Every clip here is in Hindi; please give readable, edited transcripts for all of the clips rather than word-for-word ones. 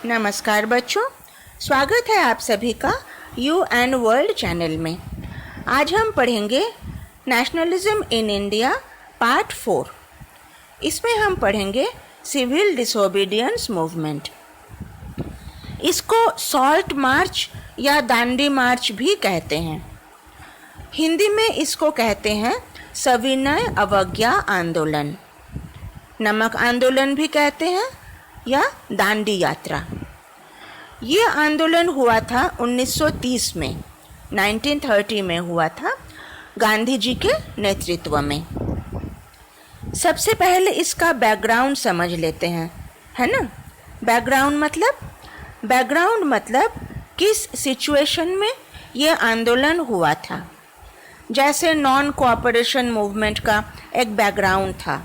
नमस्कार बच्चों, स्वागत है आप सभी का यू एंड वर्ल्ड चैनल में। आज हम पढ़ेंगे नेशनलिज्म इन इंडिया पार्ट 4। इसमें हम पढ़ेंगे सिविल डिसोबीडियंस मूवमेंट। इसको सॉल्ट मार्च या दांडी मार्च भी कहते हैं। हिंदी में इसको कहते हैं सविनय अवज्ञा आंदोलन, नमक आंदोलन भी कहते हैं या दांडी यात्रा। ये आंदोलन हुआ था 1930 में, 1930 में हुआ था गांधी जी के नेतृत्व में। सबसे पहले इसका बैकग्राउंड समझ लेते हैं, है ना। बैकग्राउंड मतलब किस सिचुएशन में ये आंदोलन हुआ था। जैसे नॉन कोऑपरेशन मूवमेंट का एक बैकग्राउंड था,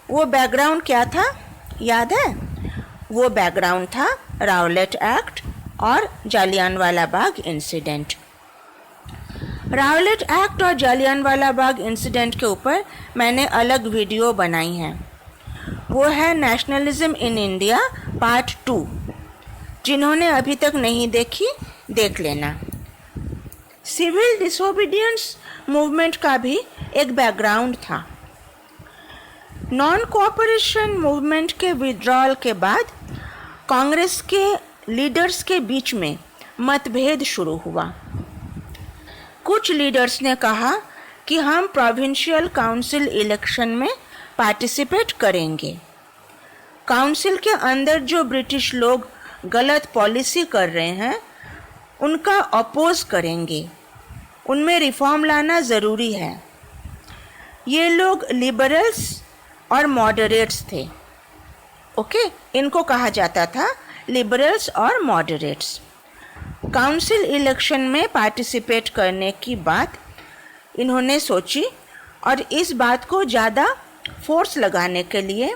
वो बैकग्राउंड क्या था याद है? वो बैकग्राउंड था रावलेट एक्ट और Jallianwala Bagh incident. Rowlatt act और जालियांवाला बाग इंसिडेंट के ऊपर मैंने अलग वीडियो बनाई है, वो है नेशनलिज्म इन इंडिया पार्ट 2। जिन्होंने अभी तक नहीं देखी देख लेना। सिविल डिसोबीडियंस मूवमेंट का भी एक बैकग्राउंड था। नॉन कोऑपरेशन मूवमेंट के विड्रॉल के बाद कांग्रेस के लीडर्स के बीच में मतभेद शुरू हुआ। कुछ लीडर्स ने कहा कि हम प्रोविंशियल काउंसिल इलेक्शन में पार्टिसिपेट करेंगे। काउंसिल के अंदर जो ब्रिटिश लोग गलत पॉलिसी कर रहे हैं उनका अपोज करेंगे, उनमें रिफॉर्म लाना ज़रूरी है। ये लोग लिबरल्स और मॉडरेट्स थे। ओके, इनको कहा जाता था लिबरल्स और मॉडरेट्स। काउंसिल इलेक्शन में पार्टिसिपेट करने की बात इन्होंने सोची और इस बात को ज़्यादा फोर्स लगाने के लिए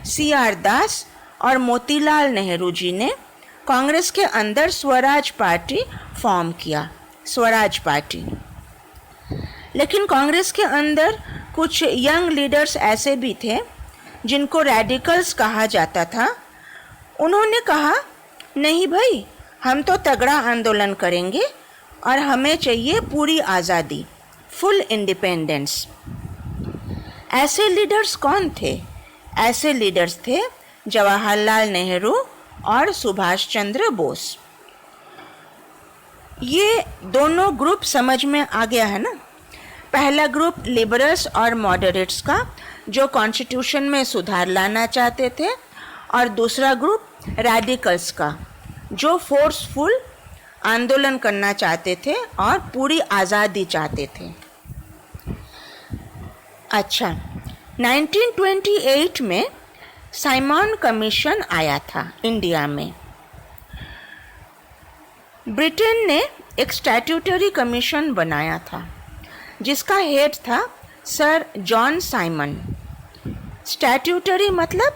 CR दास और मोतीलाल नेहरू जी ने कांग्रेस के अंदर स्वराज पार्टी फॉर्म किया, स्वराज पार्टी। लेकिन कांग्रेस के अंदर कुछ यंग लीडर्स ऐसे भी थे जिनको रेडिकल्स कहा जाता था। उन्होंने कहा नहीं भाई, हम तो तगड़ा आंदोलन करेंगे और हमें चाहिए पूरी आज़ादी, फुल इंडिपेंडेंस। ऐसे लीडर्स कौन थे? ऐसे लीडर्स थे जवाहरलाल नेहरू और सुभाष चंद्र बोस। ये दोनों ग्रुप समझ में आ गया है ना। पहला ग्रुप लिबरल्स और मॉडरेट्स का जो कॉन्स्टिट्यूशन में सुधार लाना चाहते थे, और दूसरा ग्रुप रेडिकल्स का जो फोर्सफुल आंदोलन करना चाहते थे और पूरी आज़ादी चाहते थे। अच्छा, 1928 में साइमन कमीशन आया था इंडिया में। ब्रिटेन ने एक स्टैट्यूटरी कमीशन बनाया था जिसका हेड था सर जॉन साइमन। स्टैट्यूटरी मतलब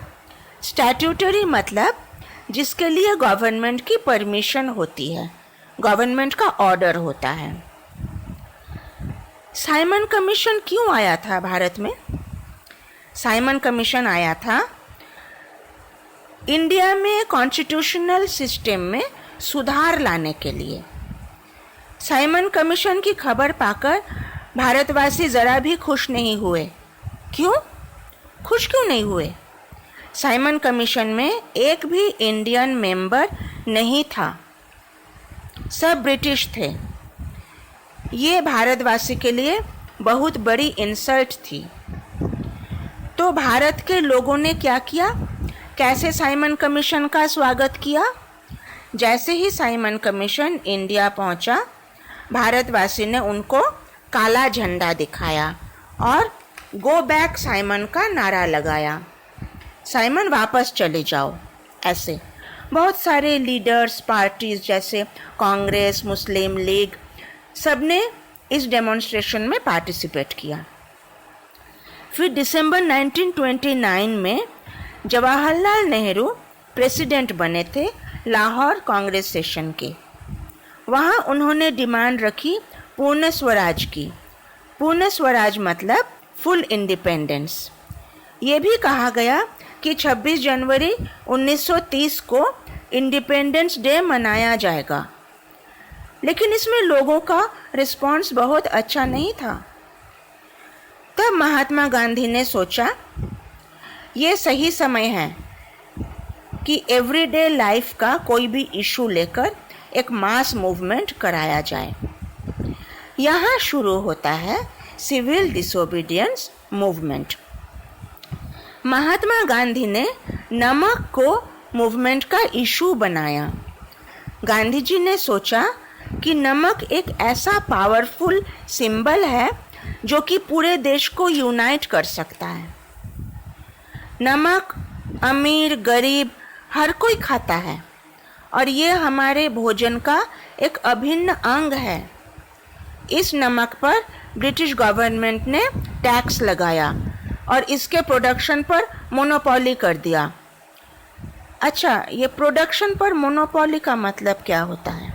जिसके लिए गवर्नमेंट की परमिशन होती है, गवर्नमेंट का ऑर्डर होता है। साइमन कमीशन क्यों आया था भारत में? साइमन कमीशन आया था इंडिया में कॉन्स्टिट्यूशनल सिस्टम में सुधार लाने के लिए। साइमन कमीशन की खबर पाकर भारतवासी ज़रा भी खुश नहीं हुए। क्यों? खुश क्यों नहीं हुए? साइमन कमीशन में एक भी इंडियन मेंबर नहीं था, सब ब्रिटिश थे। ये भारतवासी के लिए बहुत बड़ी इंसल्ट थी। तो भारत के लोगों ने क्या किया? कैसे साइमन कमीशन का स्वागत किया? जैसे ही साइमन कमीशन इंडिया पहुंचा, भारतवासी ने उनको काला झंडा दिखाया और गो बैक साइमन का नारा लगाया। साइमन वापस चले जाओ। ऐसे बहुत सारे लीडर्स, पार्टीज जैसे कांग्रेस, मुस्लिम लीग, सब ने इस डेमोन्स्ट्रेशन में पार्टिसिपेट किया। फिर दिसंबर 1929 में जवाहरलाल नेहरू प्रेसिडेंट बने थे लाहौर कांग्रेस सेशन के। वहाँ उन्होंने डिमांड रखी पूर्ण स्वराज की। पूर्ण स्वराज मतलब फुल इंडिपेंडेंस। ये भी कहा गया कि 26 जनवरी 1930 को इंडिपेंडेंस डे मनाया जाएगा। लेकिन इसमें लोगों का रिस्पॉन्स बहुत अच्छा नहीं था। तब महात्मा गांधी ने सोचा ये सही समय है कि एवरीडे लाइफ का कोई भी इशू लेकर एक मास मूवमेंट कराया जाए। यहाँ शुरू होता है civil disobedience movement. Mahatma Gandhi ने नमक को मूवमेंट का इशू बनाया। गांधी जी ने सोचा कि नमक एक ऐसा पावरफुल सिंबल है जो कि पूरे देश को यूनाइट कर सकता है। नमक अमीर गरीब हर कोई खाता है और ये हमारे भोजन का एक अभिन्न अंग है। इस नमक पर ब्रिटिश गवर्नमेंट ने टैक्स लगाया और इसके प्रोडक्शन पर मोनोपोली कर दिया। अच्छा, ये प्रोडक्शन पर मोनोपोली का मतलब क्या होता है?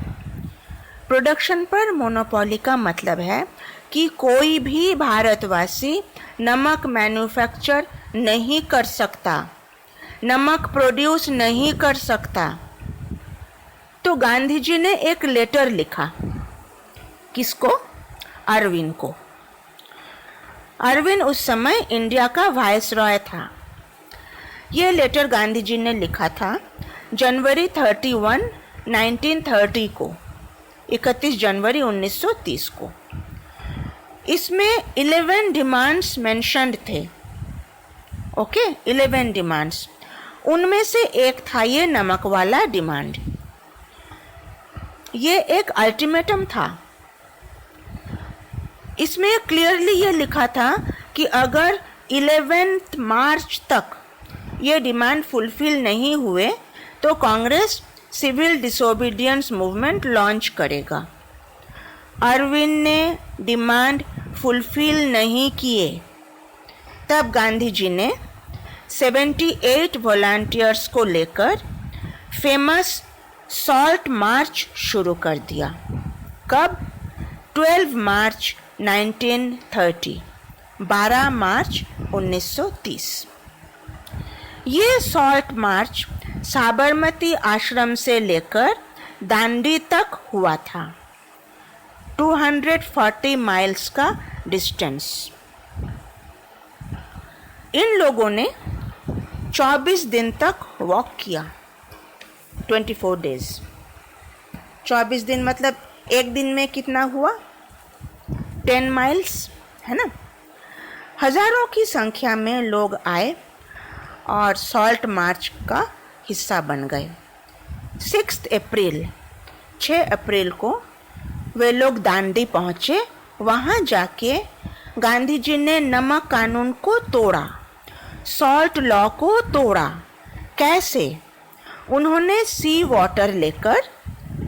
प्रोडक्शन पर मोनोपोली का मतलब है कि कोई भी भारतवासी नमक मैन्युफैक्चर नहीं कर सकता, नमक प्रोड्यूस नहीं कर सकता। तो गांधी जी ने एक लेटर लिखा। किसको? अरविंद को। अरविंद उस समय इंडिया का वाइसरॉय था। ये लेटर गांधी जी ने लिखा था जनवरी 31, 1930 को, 31 जनवरी 1930 को। इसमें 11 डिमांड्स मेंशन्ड थे। Okay, 11 demands. उनमें से एक था ये नमक वाला डिमांड। ये एक अल्टीमेटम था। इसमें क्लियरली ये लिखा था कि अगर 11 मार्च तक ये डिमांड फुलफिल नहीं हुए तो Congress civil disobedience movement launch करेगा। अरविंद ने डिमांड फुलफिल नहीं किए। तब गांधी जी ने 78 वॉलंटियर्स को लेकर फेमस सॉल्ट मार्च शुरू कर दिया। कब? 12 मार्च 1930, 12 मार्च 1930। ये सॉल्ट मार्च साबरमती आश्रम से लेकर दांडी तक हुआ था। 240 माइल्स का डिस्टेंस। इन लोगों ने 24 दिन तक वॉक किया। 24 डेज। 24 दिन मतलब एक दिन में कितना हुआ? 10 माइल्स, है ना। हजारों की संख्या में लोग आए और सॉल्ट मार्च का हिस्सा बन गए। 6 अप्रैल को वे लोग दांडी पहुंचे। वहां जाके गांधी जी ने नमक कानून को तोड़ा, सॉल्ट लॉ को तोड़ा। कैसे? उन्होंने सी वाटर लेकर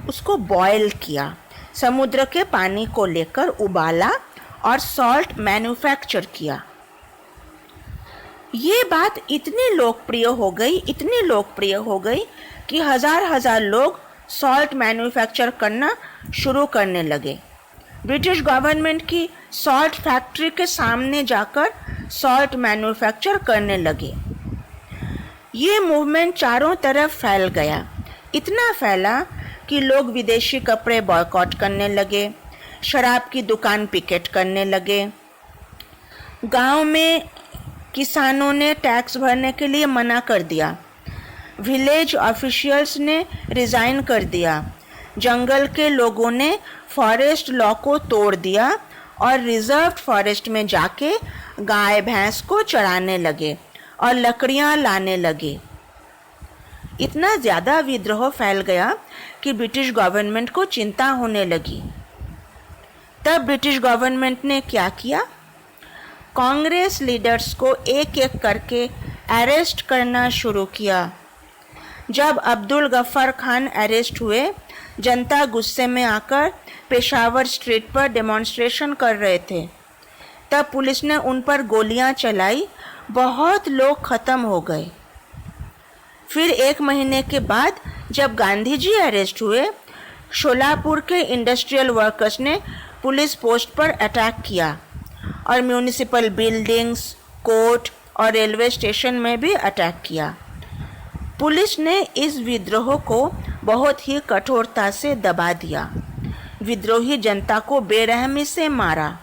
उसको बॉयल किया, समुद्र के पानी को लेकर उबाला और सॉल्ट मैन्युफैक्चर किया। ये बात इतनी लोकप्रिय हो गई कि हजार लोग सॉल्ट मैन्युफैक्चर करना शुरू करने लगे। ब्रिटिश गवर्नमेंट की सॉल्ट फैक्ट्री के सामने जाकर सॉल्ट मैन्युफैक्चर करने लगे। ये मूवमेंट चारों तरफ फैल गया। इतना फैला कि लोग विदेशी कपड़े बॉयकॉट करने लगे, शराब की दुकान पिकेट करने लगे। गांव में किसानों ने टैक्स भरने के लिए मना कर दिया। विलेज ऑफिशियल्स ने रिजाइन कर दिया। जंगल के लोगों ने फॉरेस्ट लॉ को तोड़ दिया और रिजर्व फॉरेस्ट में जाके गाय भैंस को चराने लगे और लकड़ियां लाने लगे। इतना ज़्यादा विद्रोह फैल गया कि ब्रिटिश गवर्नमेंट को चिंता होने लगी। तब ब्रिटिश गवर्नमेंट ने क्या किया? कांग्रेस लीडर्स को एक एक करके अरेस्ट करना शुरू किया। जब अब्दुल गफ्फार खान अरेस्ट हुए, जनता गुस्से में आकर पेशावर स्ट्रीट पर डेमोन्स्ट्रेशन कर रहे थे। तब पुलिस ने उन पर गोलियां चलाई, बहुत लोग ख़त्म हो गए। फिर 1 महीने के बाद जब गांधी जी अरेस्ट हुए, शोलापुर के इंडस्ट्रियल वर्कर्स ने पुलिस पोस्ट पर अटैक किया और म्यूनिसिपल बिल्डिंग्स, कोर्ट और रेलवे स्टेशन में भी अटैक किया। पुलिस ने इस विद्रोह को बहुत ही कठोरता से दबा दिया। विद्रोही जनता को बेरहमी से मारा,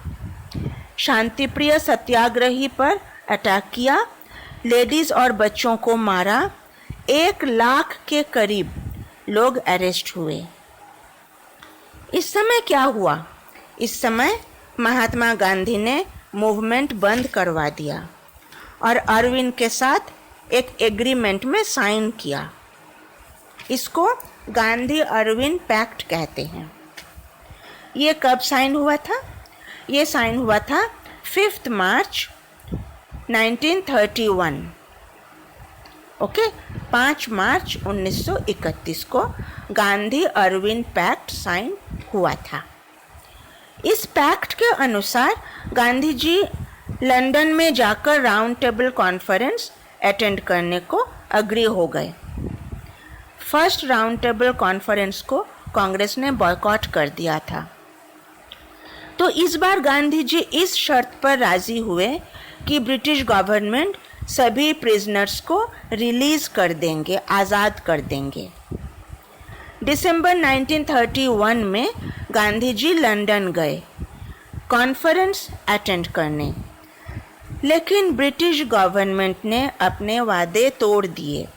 शांतिप्रिय सत्याग्रही पर अटैक किया, लेडीज और बच्चों को मारा। 1 लाख के करीब लोग अरेस्ट हुए। इस समय क्या हुआ? इस समय महात्मा गांधी ने मूवमेंट बंद करवा दिया और अरविंद के साथ एक एग्रीमेंट में साइन किया। इसको गांधी अरविंद पैक्ट कहते हैं। ये कब साइन हुआ था? ये साइन हुआ था 5 मार्च 1931। ओके, 5 मार्च 1931 को गांधी अरविंद पैक्ट साइन हुआ था। इस पैक्ट के अनुसार गांधी जी लंदन में जाकर राउंड टेबल कॉन्फ्रेंस अटेंड करने को अग्री हो गए। फर्स्ट राउंड टेबल कॉन्फ्रेंस को कांग्रेस ने बॉयकॉट कर दिया था। तो इस बार गांधी जी इस शर्त पर राजी हुए कि ब्रिटिश गवर्नमेंट सभी प्रिजनर्स को रिलीज कर देंगे, आज़ाद कर देंगे। दिसंबर 1931 में गांधी जी लंदन गए कॉन्फ्रेंस अटेंड करने, लेकिन ब्रिटिश गवर्नमेंट ने अपने वादे तोड़ दिए।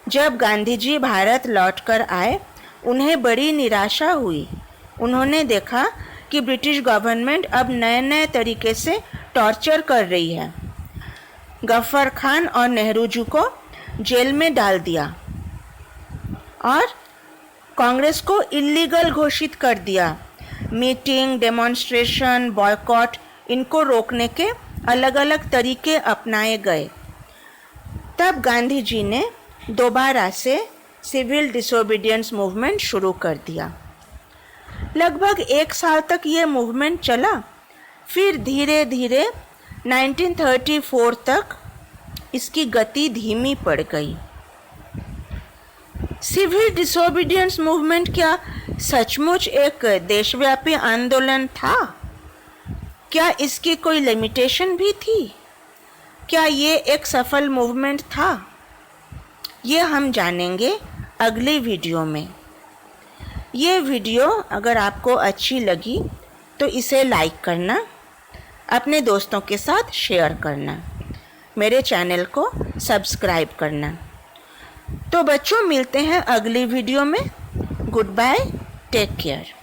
जब गांधी जी भारत लौटकर आए, उन्हें बड़ी निराशा हुई। उन्होंने देखा कि ब्रिटिश गवर्नमेंट अब नए नए तरीके से टॉर्चर कर रही है। गफ्फर खान और नेहरू जी को जेल में डाल दिया और कांग्रेस को इलीगल घोषित कर दिया। मीटिंग, डेमोन्स्ट्रेशन, बॉयकॉट, इनको रोकने के अलग अलग तरीके अपनाए गए। तब गांधी जी ने दोबारा से सिविल डिसोबीडियंस मूवमेंट शुरू कर दिया। लगभग 1 साल तक ये मूवमेंट चला। फिर धीरे धीरे 1934 तक इसकी गति धीमी पड़ गई। सिविल डिसोबीडियंस मूवमेंट क्या सचमुच एक देशव्यापी आंदोलन था? क्या इसकी कोई लिमिटेशन भी थी? क्या ये एक सफल मूवमेंट था? ये हम जानेंगे अगली वीडियो में। ये वीडियो अगर आपको अच्छी लगी तो इसे लाइक करना, अपने दोस्तों के साथ शेयर करना, मेरे चैनल को सब्सक्राइब करना। तो बच्चों, मिलते हैं अगली वीडियो में। Good bye, take care.